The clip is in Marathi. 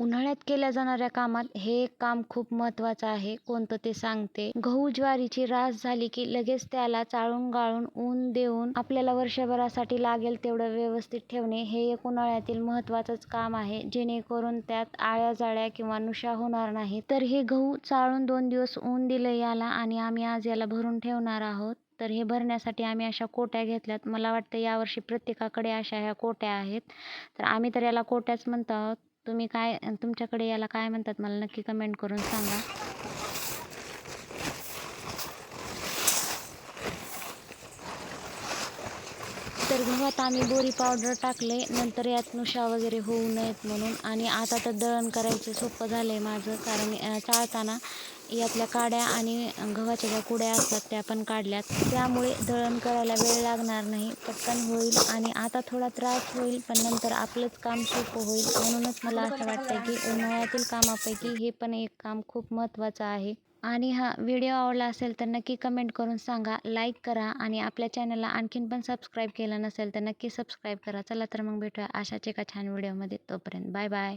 उन्हाळ्यात केल्या जाणाऱ्या कामात हे एक काम खूप महत्त्वाचं आहे. कोणतं ते सांगते. गहू ज्वारीची रास झाली की लगेच त्याला चाळून गाळून ऊन देऊन आपल्याला वर्षभरासाठी लागेल तेवढं व्यवस्थित ठेवणे हे एक उन्हाळ्यातील महत्त्वाचंच काम आहे. जेणेकरून त्यात आळ्या-जाळ्या किंवा नुशा होणार नाहीत. तर हे गहू चाळून 2 दिवस ऊन दिलं याला आणि आम्ही आज याला भरून ठेवणार आहोत. तर हे भरण्यासाठी आम्ही अशा कोट्या घेतल्यात. मला वाटतं यावर्षी प्रत्येकाकडे अशा ह्या कोट्या आहेत. तर आम्ही तर याला कोट्याच म्हणतो आहोत. तुमच्याकडे याला काय म्हणतात मला नक्की कमेंट करून सांगा. तर गव्हात आम्ही बोरी पावडर टाकले नंतर यात नुशा वगैरे होऊ नयेत म्हणून. आणि आता तर दळण करायचं सोपं झालंय माझं, कारण चाळताना यातल्या काड्या आणि गव्हाच्या ज्या कुड्या असतात त्या पण काढल्यात. त्यामुळे दळण करायला वेळ लागणार नाही, पटकन होईल. आणि आता थोडा त्रास होईल पण नंतर आपलंच काम सोपं होईल. म्हणूनच मला असं वाटतंय की उन्हाळ्यातील कामापैकी हे पण एक काम खूप महत्त्वाचं आहे. आणि हा व्हिडिओ आवडला असेल तर नक्की कमेंट करून सांगा, लाईक करा आणि आपल्या चॅनलला आणखीन पण सबस्क्राईब केलं नसेल तर नक्की सबस्क्राईब करा. चला तर मग भेटूया अशाच एका छान व्हिडिओमध्ये. तोपर्यंत बाय बाय.